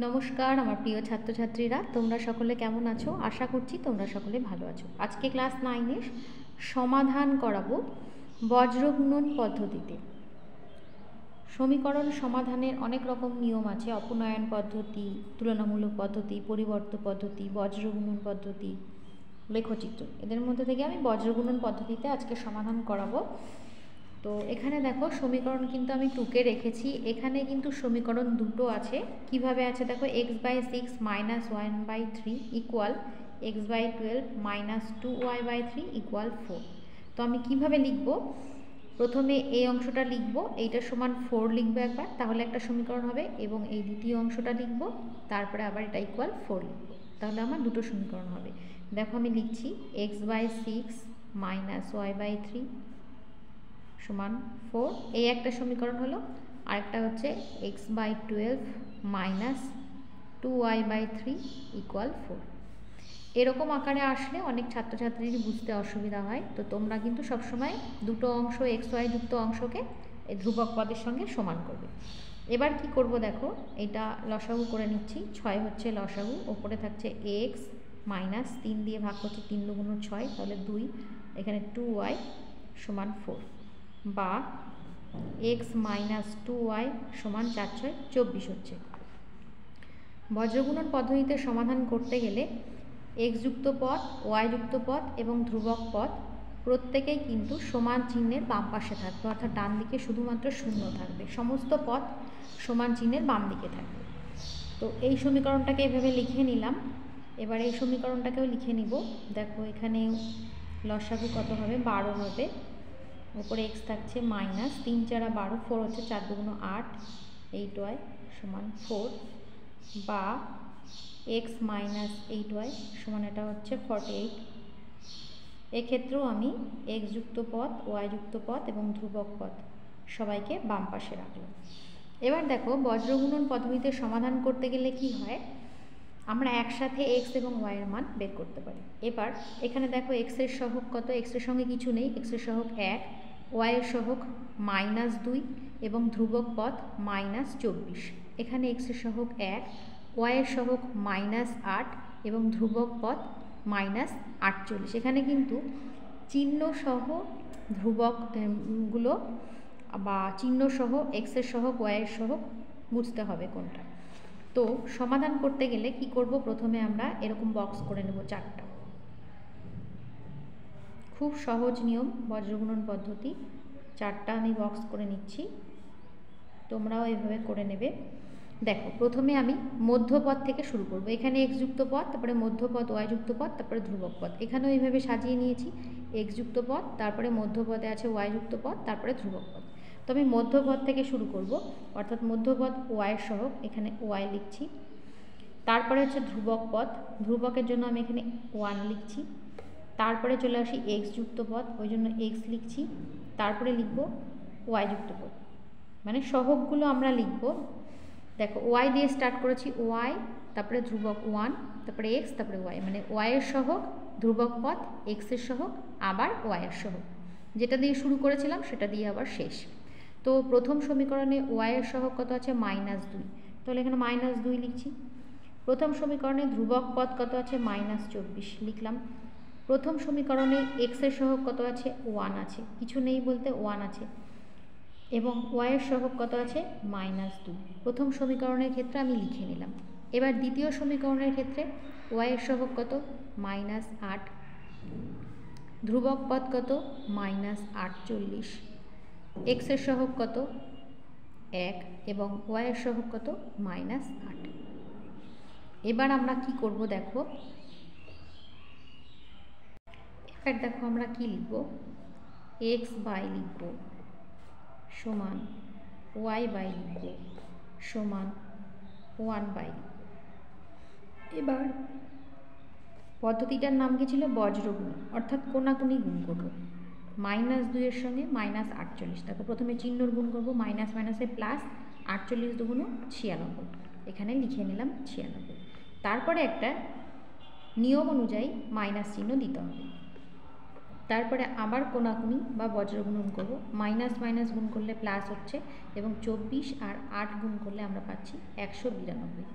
नमस्कार আমার প্রিয় ছাত্রছাত্রীরা, তোমরা সকলে কেমন আছো? আশা করছি তোমরা সকলে ভালো আছো। আজকে ক্লাস 9 এর সমাধান করাবো বজ্রগুণন পদ্ধতিতে। সমীকরণ সমাধানের অনেক রকম নিয়ম আছে, অপনয়ন পদ্ধতি, তুলনামূলক পদ্ধতি, পরিবর্ত পদ্ধতি, বজ্রগুণন পদ্ধতি, লেখচিত্র। এদের মধ্যে থেকে আমি বজ্রগুণন পদ্ধতিতে আজকে সমাধান করাবো। তো এখানে দেখো সমীকরণ কিন্তু আমি টুকে রেখেছি। এখানে কিন্তু সমীকরণ দুটো আছে। কিভাবে আছে দেখো, x/6 - 1/3 equal x/12 - 2y/3 equal 4। তো আমি কিভাবে লিখব? প্রথমে এই অংশটা লিখব, এইটা সমান 4 লিখবো একবার, তাহলে একটা সমীকরণ হবে, এবং এই দ্বিতীয় অংশটা লিখব, তারপরে আবার এটা ইকুয়াল 4 লিখব, তাহলে আমার দুটো সমীকরণ হবে। দেখো আমি লিখছি x/6 - y/3 সমান 4, এই একটা সমীকরণ হলো। আরেকটা হচ্ছে x/12 - 2y/3 ইকুয়াল 4। এরকম আকারে আসলে অনেক ছাত্রছাত্রীর বুঝতে অসুবিধা হয়, তো তোমরা কিন্তু সবসময় দুটো অংশ xy যুক্ত অংশকে এই ধ্রুবক পদের সঙ্গে সমান করবে। এবার কি করব দেখো, এটা লসাগু করে নিচ্ছি। 6 হচ্ছে লসাগু, ওপরে থাকছে x মাইনাস 3 দিয়ে ভাগ করছে, 3 দুগুণ 6, তাহলে 2, এখানে 2y সমান 4, বা x মাইনাস 2y সমান 4 6 24 হচ্ছে। বজ্রগুণন পদ্ধতিতে সমাধান করতে গেলে x যুক্ত পদ, y যুক্ত পদ এবং ধ্রুবক পদ প্রত্যেকেই কিন্তু সমান চিহ্নের বাম পাশে থাকবে, অর্থাৎ ডান দিকে শুধুমাত্র শূন্য থাকবে, সমস্ত পদ সমান চিহ্নের বাম দিকে থাকবে। তো এই সমীকরণটাকে এভাবে লিখে নিলাম। এবার এই সমীকরণটাকেও লিখে নিব। দেখো এখানে লসাগু কত হবে? 12 হবে। উপরে x থাকছে মাইনাস 3 4 12, 4 হচ্ছে 4 দুগুণ 8, 8y সমান 4, বা x মাইনাস 8y সমান এটা হচ্ছে 48। এক্ষেত্রেও আমি x যুক্ত পদ, y যুক্ত পদ এবং ধ্রুবক পদ সবাইকে বাম পাশে রাখলাম। এবার দেখো বজ্রগুণন পদ্ধতিতে সমাধান করতে গেলে কি হয়, আমরা একসাথে x এবং y এর মান বের করতে পারি। এবার এখানে দেখো x এর সহগ কত? x এর সঙ্গে কিছু নেই, x এর সহগ 1, y এর সহগ -2 এবং ধ্রুবক পদ -24। এখানে x এর সহগ 1, y এর সহগ -8 এবং ধ্রুবক পদ -48। এখানে কিন্তু চিহ্ন সহ ধ্রুবক গুলো বা চিহ্ন সহ x এর সহগ, y এর সহগ বুঝতে হবে কোনটা। তো সমাধান করতে গেলে কি করব, প্রথমে আমরা এরকম বক্স করে নেব 4টা। খুব সহজ নিয়ম বজ্রগুণন পদ্ধতি, 4টা আমি বক্স করে নিচ্ছি, তোমরাও এভাবে করে নেবে। দেখো প্রথমে আমি মধ্যপদ থেকে শুরু করব। এখানে x যুক্ত পদ, তারপরে মধ্যপদ, y যুক্ত পদ, তারপরে ধ্রুবক পদ। এখানেও এইভাবে সাজিয়ে নিয়েছি, x যুক্ত পদ, তারপরে মধ্যপদে আছে y যুক্ত পদ, তারপরে ধ্রুবক পদ। তো আমি মধ্যপদ থেকে শুরু করব, অর্থাৎ মধ্যপদ y এর সহগ, এখানে y লিখছি। তারপরে হচ্ছে ধ্রুবক পদ, ধ্রুবকের জন্য আমি এখানে 1 লিখছি। তারপরে চলে আসি x যুক্ত পদ, ওই জন্য x লিখছি। তারপরে লিখব y যুক্ত পদ, মানে সহগগুলো আমরা লিখব। দেখো y দিয়ে স্টার্ট করেছি, y, তারপরে ধ্রুবক 1, তারপরে x, তারপরে y, মানে y এর সহগ, ধ্রুবক পদ, x এর সহগ, আবার y এর সহগ, যেটা দিয়ে শুরু করেছিলাম সেটা দিয়ে আবার শেষ। তো প্রথম সমীকরণে y এর সহগ কত আছে? -2, তাহলে এখানে -2 লিখছি। প্রথম সমীকরণে ধ্রুবক পদ কত আছে? -24 লিখলাম। প্রথম সমীকরণে x এর সহগ কত আছে? 1 আছে, কিছু নেই বলতে 1 আছে, এবং y এর সহগ কত আছে? -2। প্রথম সমীকরণের ক্ষেত্রে আমি লিখে নিলাম। এবার দ্বিতীয় সমীকরণের ক্ষেত্রে y এর সহগ কত? -8, ধ্রুবক পদ কত? -48, x এর সহগ কত? 1 এবং y এর সহগ কত? -8। এবার আমরা কি করব দেখো, এবার দেখো আমরা কি লিখব, x বাই লিখব সমান y বাই লিখব সমান 1/। এবার পদ্ধতিটার নাম কি ছিল? বজ্রগুণ, অর্থাৎ কোনাকুনি গুণ করব। -2 এর সঙ্গে -48, দেখো প্রথমে চিহ্নর গুণ করব, মাইনাস মাইনাসে প্লাস, 48 দুগুণ 96, এখানে লিখে নিলাম 96। তারপরে একটা নিয়ম অনুযায়ী মাইনাস চিহ্ন দিতে হবে। তারপরে আবার কোনাকুনি বা বজ্রগুণন করব, মাইনাস মাইনাস গুণ করলে প্লাস হচ্ছে, এবং 24 আর 8 গুণ করলে আমরা পাচ্ছি 192।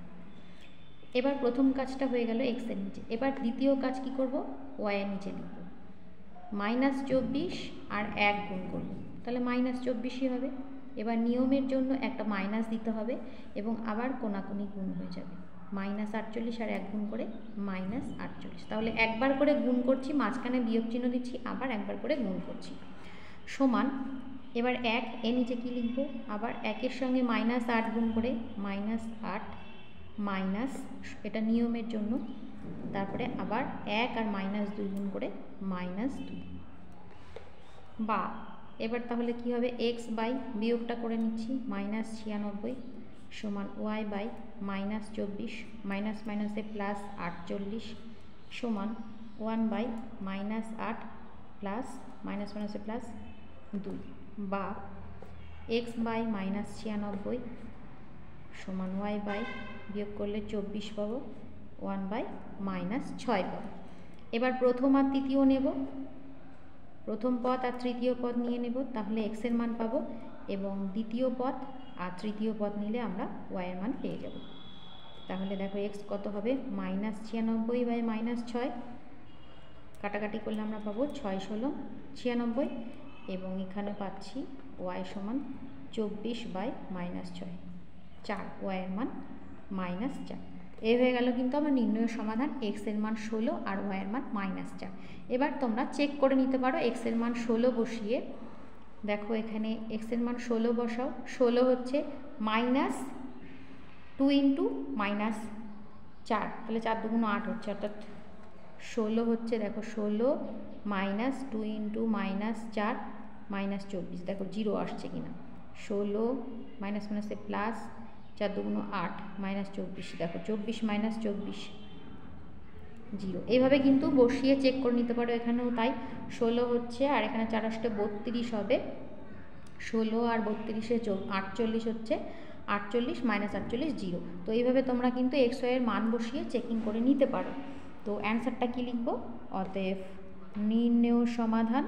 এবার প্রথম কাজটা হয়ে গেল x এর নিচে। এবার দ্বিতীয় কাজ কি করব, y এর নিচে লিখব -24 আর 1 গুণ করব, তাহলে -24ই হবে। এবার নিয়মের জন্য একটা মাইনাস দিতে হবে এবং আবার কোনাকুনি গুণ হয়ে যাবে, -48 আর 1 গুণ করে -48। তাহলে একবার করে গুণ করছি, মাঝখানে বিয়োগ চিহ্ন দিচ্ছি, আবার একবার করে গুণ করছি, সমান এবার 1 এর নিচে কি লিখব, আবার 1-এর সঙ্গে -8 গুণ করে -8 মাইনাস, এটা নিয়মের জন্য, তারপরে আবার 1 আর -2 গুণ করে -2, বা এবার তাহলে কি হবে, x বাই বিয়োগটা করে নিচ্ছি -96 সমান y বাই -24 মাইনাস মাইনাসে +48 সমান 1 বাই -8 প্লাস মাইনাস মাইনাসে +2, বা x বাই -96 সমান y বাই বিয়োগ করলে 24 পাবো, 1 বাই -6 পাবো। এবার প্রথম আর তৃতীয় নেব, প্রথম পদ আর তৃতীয় পদ নিয়ে নেব, তাহলে x এর মান পাবো, এবং দ্বিতীয় পদ আর তৃতীয় পদ নিলে আমরা y এর মান পেয়ে যাব। তাহলে দেখো x কত হবে, -96 বাই -6, কাটাকাটি করলে আমরা পাবো 6 ষোলো 96, এবং এখানে পাচ্ছি y সমান 24 বাই -6, 4, y এর মান -4। এই হয়ে গেল কিন্তু আমার নির্ণয় সমাধান, x এর মান 16 আর y এর মান -4। এবার তোমরা চেক করে নিতে পারো, x এর মান 16 বসিয়ে দেখো এখানে x এর মান 16 বসাও, 16 হচ্ছে -2 ইন্টু -4, তাহলে 4 দুগুণ 8 হচ্ছে, অর্থাৎ 16 হচ্ছে, দেখো 16 -2 ইন্টু -4 -24, দেখো 0 আসছে কিনা, 16 মাইনাস মাইনাসে প্লাস, 4 দুগুণ 8 -24, দেখো 24 -24 0। এইভাবে কিন্তু বসিয়ে চেক করে নিতে পারো, এখানেও তাই 16 হচ্ছে, আর এখানে 4 আসতে 32 হবে, 16 আর 32-এ 48 হচ্ছে, 48 -48 0। তো এইভাবে তোমরা কিন্তু x y এর মান বসিয়ে চেকিং করে নিতে পারো। তো অ্যান্সারটা কি লিখবো, অতএব নির্ণেয় সমাধান